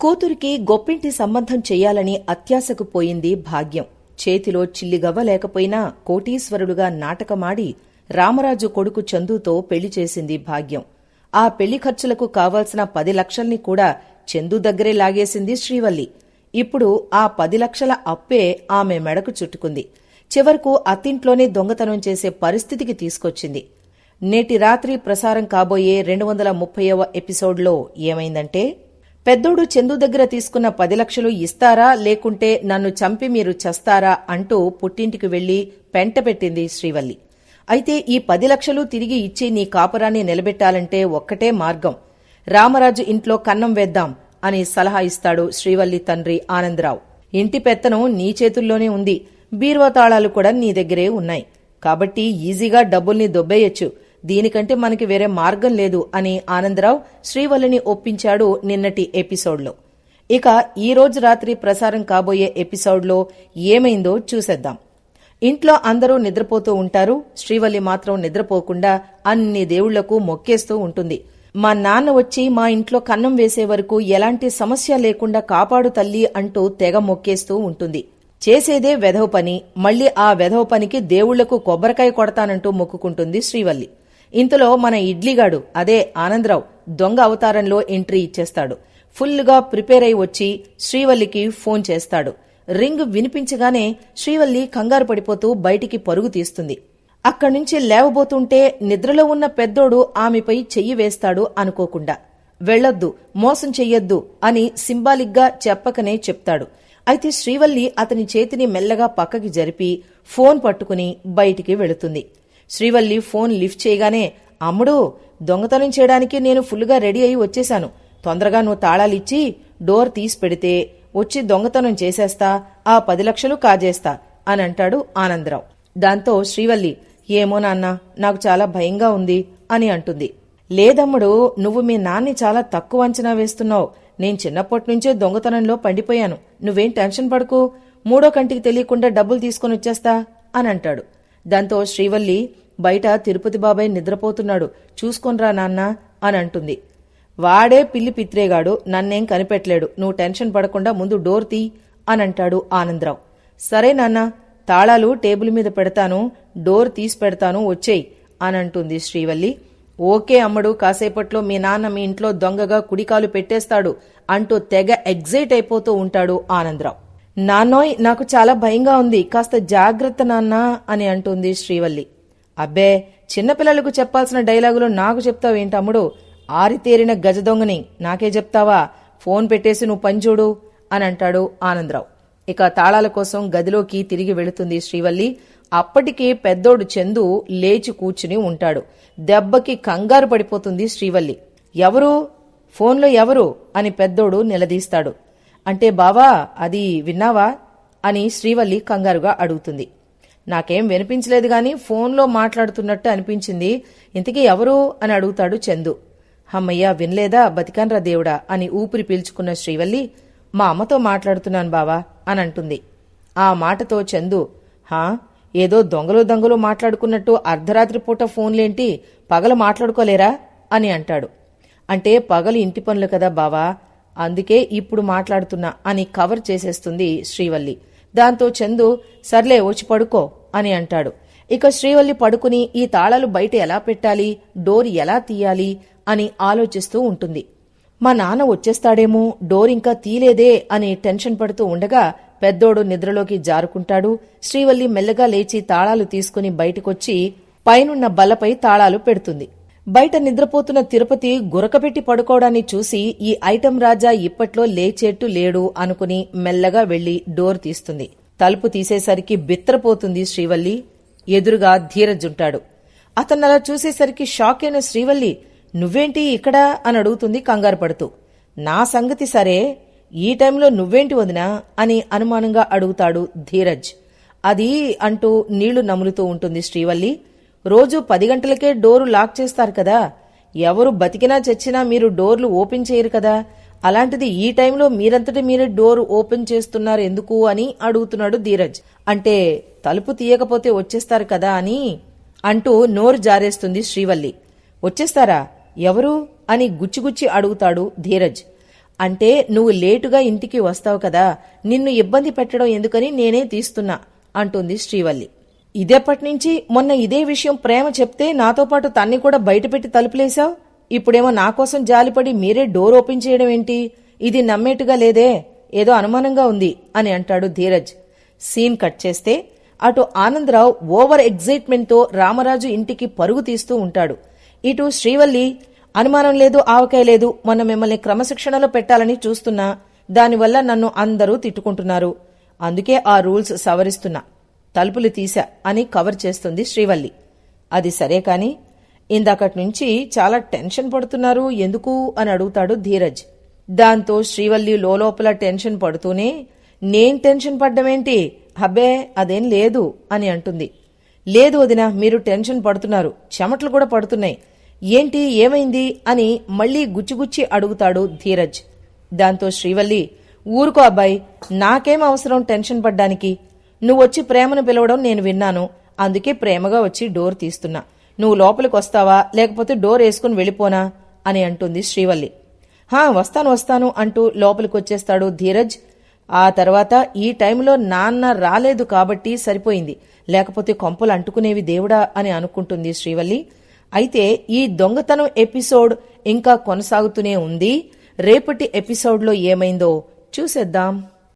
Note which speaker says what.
Speaker 1: కూతురికి గొప్పింటి సంబంధం చెయ్యాలని అత్యాశకు పోయింది భాగ్యం. చేతిలో చిల్లిగవ్వ లేకపోయినా కోటీశ్వరుడుగా నాటకమాడి రామరాజు కొడుకు చందుతో పెళ్లి చేసింది భాగ్యం. ఆ పెళ్లి ఖర్చులకు కావాల్సిన 10 లక్షల్ని కూడా చందు దగ్గరే లాగేసింది శ్రీవల్లి. ఇప్పుడు ఆ 10 లక్షల అప్పే ఆమె మెడకు చుట్టుకుంది. చివరకు అత్తింట్లోనే దొంగతనం చేసే పరిస్థితికి తీసుకొచ్చింది. నేటి రాత్రి ప్రసారం కాబోయే 230వ ఎపిసోడ్లో ఏమైందంటే, పెద్దోడు చందు దగ్గర తీసుకున్న 10 లక్షలు ఇస్తారా లేకుంటే నన్ను చంపి మీరు చస్తారా అంటూ పుట్టింటికి వెళ్లి పెంటపెట్టింది శ్రీవల్లి. అయితే ఈ 10 లక్షలు తిరిగి ఇచ్చి నీ కాపురాన్ని నిలబెట్టాలంటే ఒక్కటే మార్గం, రామరాజు ఇంట్లో కన్నం వేద్దాం అని సలహా ఇస్తాడు శ్రీవల్లి తండ్రి ఆనందరావు. ఇంటి పెత్తనం నీ చేతుల్లోనే ఉంది, బీరువా తాళాలు కూడా నీ దగ్గరే ఉన్నాయి, కాబట్టి ఈజీగా డబ్బుల్ని దొబ్బేయొచ్చు, దీనికంటే మనకి వేరే మార్గం లేదు అని ఆనందరావు శ్రీవల్లిని ఒప్పించాడు నిన్నటి ఎపిసోడ్లో. ఇక ఈ రోజు రాత్రి ప్రసారం కాబోయే ఎపిసోడ్లో ఏమైందో చూసేద్దాం. ఇంట్లో అందరూ నిద్రపోతూ ఉంటారు. శ్రీవల్లి మాత్రం నిద్రపోకుండా అన్ని దేవుళ్లకు మొక్కేస్తూ ఉంటుంది. మా నాన్న వచ్చి మా ఇంట్లో కన్నం వేసే వరకు ఎలాంటి సమస్య లేకుండా కాపాడు తల్లి అంటూ తెగ మొక్కేస్తూ ఉంటుంది. చేసేదే వెధవ పని, మళ్లీ ఆ వెధవ పనికి దేవుళ్లకు కొబ్బరికాయ కొడతానంటూ మొక్కుకుంటుంది శ్రీవల్లి. ఇంతలో మన ఇడ్లీగాడు, అదే ఆనందరావు, దొంగ అవతారంలో ఎంట్రీ ఇచ్చేస్తాడు. ఫుల్గా ప్రిపేర్ అయి వచ్చి శ్రీవల్లికి ఫోన్ చేస్తాడు. రింగ్ వినిపించగానే శ్రీవల్లి కంగారు పడిపోతూ బయటికి పరుగు తీస్తుంది. అక్కడ్నుంచి లేవబోతుంటే నిద్రలో ఉన్న పెద్దోడు ఆమెపై చెయ్యి వేస్తాడు అనుకోకుండా. వెళ్లొద్దు, మోసం చెయ్యొద్దు అని సింబాలిక్ గా చెప్పకనే చెప్తాడు. అయితే శ్రీవల్లి అతని చేతిని మెల్లగా పక్కకి జరిపి ఫోన్ పట్టుకుని బయటికి వెళుతుంది. శ్రీవల్లి ఫోన్ లిఫ్ట్ చేయగానే, అమ్ముడు, దొంగతనం చేయడానికి నేను ఫుల్గా రెడీ అయి వచ్చేశాను, తొందరగా నువ్వు తాళాలిచ్చి డోర్ తీసి పెడితే వచ్చి దొంగతనం చేసేస్తా, ఆ 10 లక్షలు కాజేస్తా అని అంటాడు ఆనందరావు. దాంతో శ్రీవల్లి, ఏమో నాన్న, నాకు చాలా భయంగా ఉంది అని అంటుంది. లేదమ్ముడు, నువ్వు మీ నాన్ని చాలా తక్కువ అంచనా వేస్తున్నావు. నేను చిన్నప్పటినుంచే దొంగతనంలో పండిపోయాను, నువ్వేం టెన్షన్ పడకు, మూడో కంటికి తెలియకుండా డబ్బులు తీసుకుని వచ్చేస్తా అని అంటాడు. దాంతో శ్రీవల్లి, బయట తిరుపతి బాబాయ్ నిద్రపోతున్నాడు, చూసుకొనిరా నాన్న అని అంటుంది. వాడే పిల్లి పిత్రేగాడు, నన్నేం కనిపెట్టలేడు, నువ్వు టెన్షన్ పడకుండా ముందు డోర్ తీ అని అంటాడు ఆనందరావు. సరే నాన్న, తాళాలు టేబుల్ మీద పెడతాను, డోర్ తీసి పెడతాను, వచ్చేయ్ అని అంటుంది శ్రీవల్లి. ఓకే అమ్మడు, కాసేపట్లో మీ నాన్న మీ ఇంట్లో దొంగగా కుడికాలు పెట్టేస్తాడు అంటూ తెగ ఎగ్జైట్ అయిపోతూ ఉంటాడు ఆనందరావు. నాన్నోయ్, నాకు చాలా భయంగా ఉంది, కాస్త జాగ్రత్త నాన్న అని అంటుంది శ్రీవల్లి. అబ్బే, చిన్నపిల్లలకు చెప్పాల్సిన డైలాగులు నాకు చెప్తావేంటమ్ముడు, ఆరితేరిన గజ దొంగని నాకే చెప్తావా, ఫోన్ పెట్టేసి నువ్వు పనిచూడు అని అంటాడు ఆనందరావు. ఇక తాళాల కోసం గదిలోకి తిరిగి వెళుతుంది శ్రీవల్లి. అప్పటికే పెద్దోడు చందు లేచి కూర్చుని ఉంటాడు. దెబ్బకి కంగారు పడిపోతుంది శ్రీవల్లి. ఎవరు, ఫోన్లో ఎవరు అని పెద్దోడు నిలదీస్తాడు. అంటే బావా, అది విన్నావా అని శ్రీవల్లి కంగారుగా అడుగుతుంది. నాకేం వినిపించలేదు గాని ఫోన్లో మాట్లాడుతున్నట్టు అనిపించింది, ఇంతకీ ఎవరు అని అడుగుతాడు చందు. అమ్మయ్యా, వినలేదా, బతికాన్రా దేవుడా అని ఊపిరి పీల్చుకున్న శ్రీవల్లి, మా అమ్మతో మాట్లాడుతున్నాను బావా అని అంటుంది. ఆ మాటతో చందు, హా, ఏదో దొంగలు మాట్లాడుకున్నట్టు అర్ధరాత్రి పూట ఫోన్లేంటి, పగలు మాట్లాడుకోలేరా అని అంటాడు. అంటే పగలు ఇంటి పనులు కదా బావా, అందుకే ఇప్పుడు మాట్లాడుతున్నా అని కవర్ చేసేస్తుంది శ్రీవల్లి. దాంతో చందు, సర్లే వచ్చి పడుకో అని అంటాడు. ఇక శ్రీవల్లి పడుకుని ఈ తాళాలు బయట ఎలా పెట్టాలి, డోర్ ఎలా తీయాలి అని ఆలోచిస్తూ ఉంటుంది. మా నాన్న వచ్చేస్తాడేమో, డోర్ ఇంకా తీలేదే అని టెన్షన్ పడుతూ ఉండగా పెద్దోడు నిద్రలోకి జారుకుంటాడు. శ్రీవల్లి మెల్లగా లేచి తాళాలు తీసుకుని బయటకొచ్చి పైనున్న బల్లపై తాళాలు పెడుతుంది. బయట నిద్రపోతున్న తిరుపతి గురకపెట్టి పడుకోవడాన్ని చూసి ఈ ఐటం రాజా ఇప్పట్లో లేచేట్టు లేడు అనుకుని మెల్లగా వెళ్లి డోర్ తీస్తుంది. తలుపు తీసేసరికి బిత్తరపోతుంది శ్రీవల్లి. ఎదురుగా ధీరజ్ ఉంటాడు. అతన్నలా చూసేసరికి షాక్ అయిన శ్రీవల్లి, నువ్వేంటి ఇక్కడా అని అడుగుతుంది కంగారు పడుతూ. నా సంగతి సరే, ఈ టైంలో నువ్వేంటి వదినా అని అనుమానంగా అడుగుతాడు ధీరజ్. అది అంటూ నీళ్లు నములుతూ ఉంటుంది శ్రీవల్లి. రోజు 10 గంటలకే డోరు లాక్ చేస్తారు కదా, ఎవరు బతికినా చచ్చినా మీరు డోర్లు ఓపెన్ చేయరు కదా, అలాంటిది ఈ టైంలో మీరంతటి మీరే డోర్ ఓపెన్ చేస్తున్నారు ఎందుకు అని అడుగుతున్నాడు ధీరజ్. అంటే తలుపు తీయకపోతే వచ్చేస్తారు కదా అని అంటూ నోరు జారేస్తుంది శ్రీవల్లి. వచ్చేస్తారా, ఎవరు అని గుచ్చిగుచ్చి అడుగుతాడు ధీరజ్. అంటే నువ్వు లేటుగా ఇంటికి వస్తావు కదా, నిన్ను ఇబ్బంది పెట్టడం ఎందుకని నేనే తీస్తున్నా అంటుంది శ్రీవల్లి. ఇదెప్పటినుంచి? మొన్న ఇదే విషయం ప్రేమ చెప్తే నాతో పాటు తన్ని కూడా బయటపెట్టి తలుపులేశావు. ఇప్పుడేమో నాకోసం జాలిపడి మీరే డోర్ ఓపెన్ చేయడం ఏంటి? ఇది నమ్మేట్టుగా లేదే, ఏదో అనుమానంగా ఉంది అని అంటాడు ధీరజ్. సీన్ కట్ చేస్తే అటు ఆనందరావు ఓవర్ ఎగ్జైట్మెంట్ తో రామరాజు ఇంటికి పరుగు తీస్తూ ఉంటాడు. ఇటు శ్రీవల్లి, అనుమానం లేదు, ఆవకాయ లేదు, మొన్న మిమ్మల్ని క్రమశిక్షణలో పెట్టాలని చూస్తున్నా, దానివల్ల నన్ను అందరూ తిట్టుకుంటున్నారు, అందుకే ఆ రూల్స్ సవరిస్తున్నా, తలుపులు తీశా అని కవర్ చేస్తుంది శ్రీవల్లి. అది సరే కాని ఇందాకటి నుంచి చాలా టెన్షన్ పడుతున్నారు ఎందుకు అని అడుగుతాడు ధీరజ్. దాంతో శ్రీవల్లి లోపల టెన్షన్ పడుతూనే, నేను టెన్షన్ పడ్డమేంటి, హబ్బే అదేం లేదు అని అంటుంది. లేదు వదినా, మీరు టెన్షన్ పడుతున్నారు, చెమటలు కూడా పడుతున్నాయి, ఏంటి ఏమైంది అని మళ్లీ గుచ్చిగుచ్చి అడుగుతాడు ధీరజ్. దాంతో శ్రీవల్లి, ఊరుకో అబ్బాయి, నాకేం అవసరం టెన్షన్ పడ్డానికి, నువ్వొచ్చి ప్రేమను పిలవడం నేను విన్నాను, అందుకే ప్రేమగా వచ్చి డోర్ తీస్తున్నా, నువ్వు లోపలికి వస్తావా లేకపోతే డోర్ వేసుకుని వెళ్ళిపోనా అని అంటుంది శ్రీవల్లి. వస్తాను వస్తాను అంటూ లోపలికొచ్చేస్తాడు ధీరజ్. ఆ తర్వాత ఈ టైంలో నాన్న రాలేదు కాబట్టి సరిపోయింది, లేకపోతే కొంపలు అంటుకునేవి దేవుడా అని అనుకుంటుంది శ్రీవల్లి. అయితే ఈ దొంగతనం ఎపిసోడ్ ఇంకా కొనసాగుతూనే ఉంది. రేపటి ఎపిసోడ్లో ఏమైందో చూసేద్దాం.